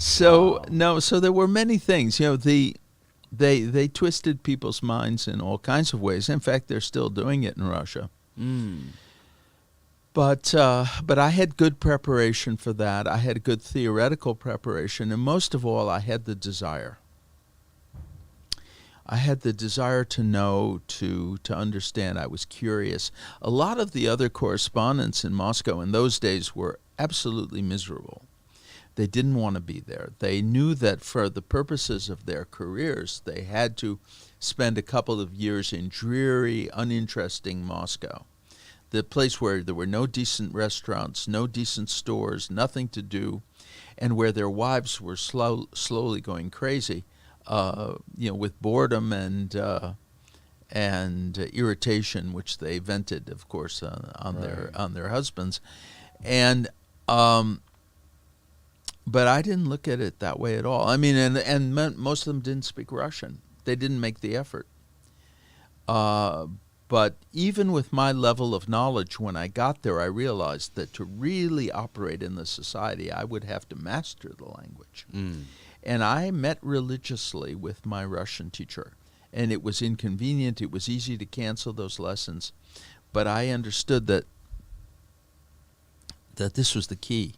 So Wow. no, so there were many things. They twisted people's minds in all kinds of ways. In fact, they're still doing it in Russia. Mm. But I had good preparation for that. I had good theoretical preparation, and most of all, I had the desire. I had the desire to know, to understand. I was curious. A lot of the other correspondents in Moscow in those days were absolutely miserable. They didn't want to be there. They knew that for the purposes of their careers, they had to spend a couple of years in dreary, uninteresting Moscow, the place where there were no decent restaurants, no decent stores, nothing to do, and where their wives were slowly going crazy, with boredom and irritation, which they vented, of course, on Right. their husbands, and but I didn't look at it that way at all. I mean, and most of them didn't speak Russian. They didn't make the effort. Uh, but even with my level of knowledge, when I got there, I realized that to really operate in the society, I would have to master the language. Mm. And I met religiously with my Russian teacher. And it was inconvenient. It was easy to cancel those lessons. But I understood that this was the key.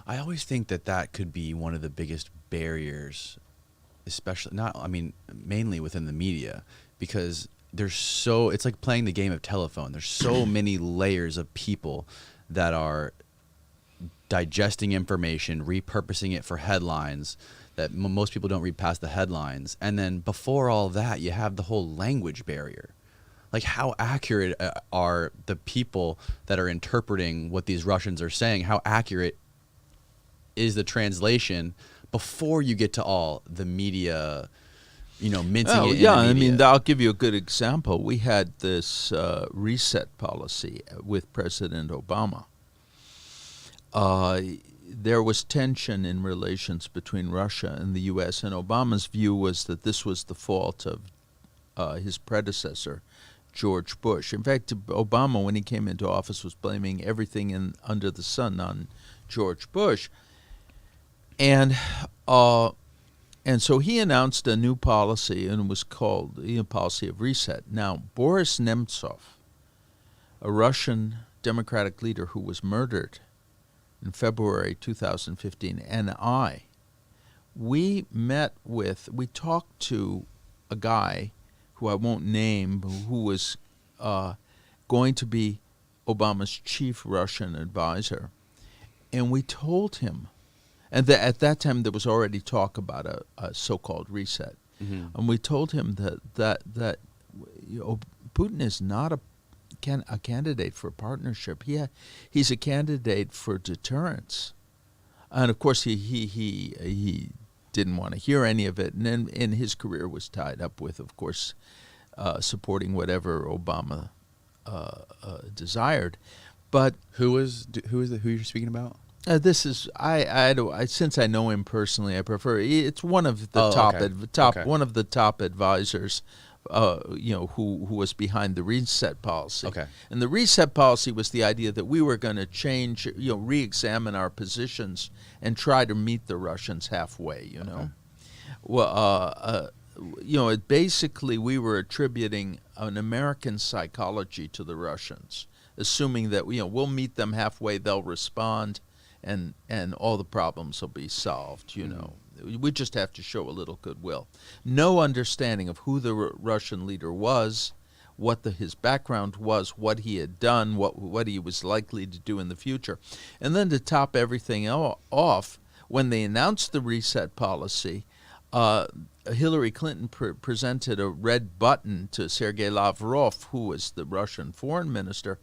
I always think that could be one of the biggest barriers, especially mainly within the media, because it's like playing the game of telephone. There's so many layers of people that are digesting information, repurposing it for headlines that most people don't read past the headlines. And then before all that, you have the whole language barrier. Like, how accurate are the people that are interpreting what these Russians are saying? How accurate is the translation before you get to all the media, mincing it in yeah, the I media? mean, I'll give you a good example. We had this reset policy with President Obama. There was tension in relations between Russia and the U.S., and Obama's view was that this was the fault of his predecessor, George Bush. In fact, Obama, when he came into office, was blaming everything under the sun on George Bush. And so he announced a new policy, and it was called the policy of reset. Now, Boris Nemtsov, a Russian democratic leader who was murdered in February 2015, and we talked to a guy who I won't name, who was going to be Obama's chief Russian advisor. And we told him, and at that time there was already talk about a so-called reset. Mm-hmm. And we told him that Putin is not a candidate for partnership. He's a candidate for deterrence. And of course he didn't want to hear any of it. And his career was tied up with, of course, supporting whatever Obama desired. But Who you're speaking about? this is since I know him personally, I prefer it's one of the one of the top advisors, who was behind the reset policy. Okay. And the reset policy was the idea that we were going to change, re-examine our positions and try to meet the Russians halfway. Okay. Well, basically we were attributing an American psychology to the Russians, assuming that we'll meet them halfway, they'll respond, and all the problems will be solved. We just have to show a little goodwill. No understanding of who the Russian leader was, what his background was, what he had done, what he was likely to do in the future. And then to top everything off, when they announced the reset policy, Hillary Clinton presented a red button to Sergei Lavrov, who was the Russian foreign minister,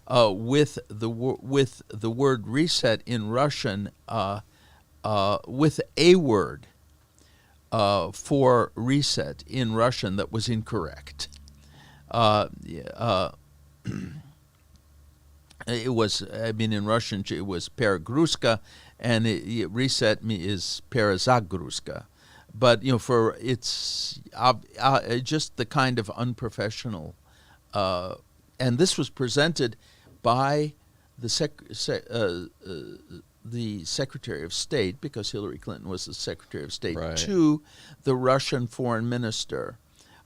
with the word reset in Russian, with a word for reset in Russian that was incorrect. It was, in Russian it was peragruska, and reset is perazagruska. But it's just the kind of unprofessional, and this was presented by the the Secretary of State, because Hillary Clinton was the Secretary of State, Right. to the Russian foreign minister,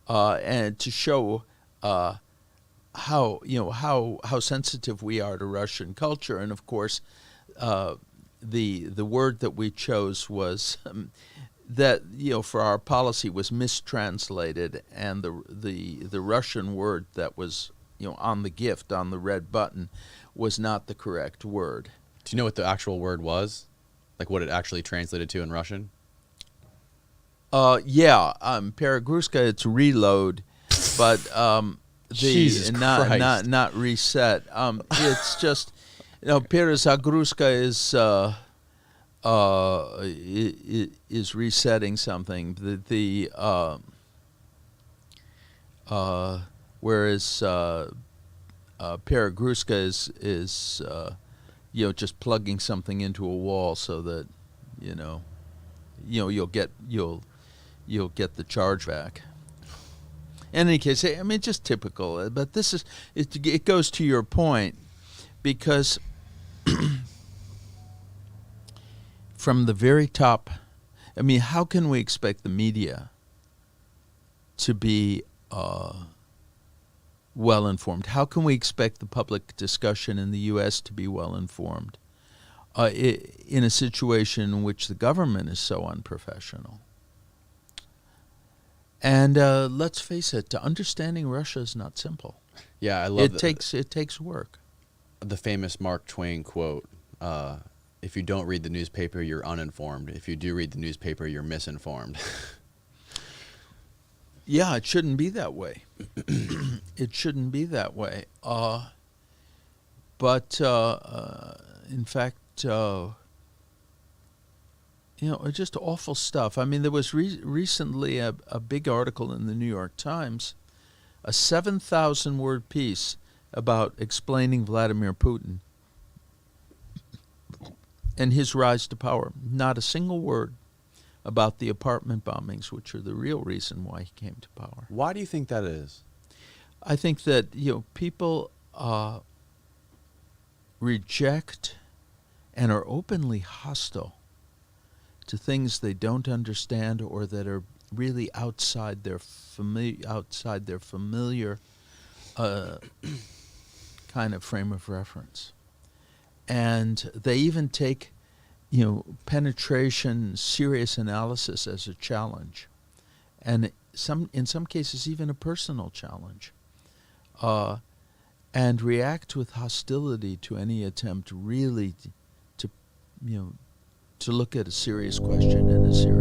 and to show how sensitive we are to Russian culture. And of course, the word that we chose was that for our policy was mistranslated, and the Russian word that was on the gift, on the red button, was not the correct word. Do you know what the actual word was? Like what it actually translated to in Russian? Peragruska, it's reload, but Jesus Christ. not reset. It's just Perezagruska is resetting something. Whereas Peragruska is just plugging something into a wall so that you'll get the charge back. In any case, I mean, just typical. But this is it goes to your point, because from the very top, I mean, how can we expect the media to be well informed? How can we expect the public discussion in the U.S. to be well informed in a situation in which the government is so unprofessional? And let's face it, understanding Russia is not simple. Yeah, I love it takes work. The famous Mark Twain quote, if you don't read the newspaper, you're uninformed. If you do read the newspaper, you're misinformed. Yeah, it shouldn't be that way. It shouldn't be that way. But in fact, just awful stuff. I mean, there was recently a big article in the New York Times, a 7,000-word piece about explaining Vladimir Putin and his rise to power. Not a single word about the apartment bombings, which are the real reason why he came to power. Why do you think that is? I think that people reject and are openly hostile to things they don't understand or that are really outside their familiar kind of frame of reference. And they even take penetration, serious analysis as a challenge, and in some cases even a personal challenge, and react with hostility to any attempt really to look at a serious question in a serious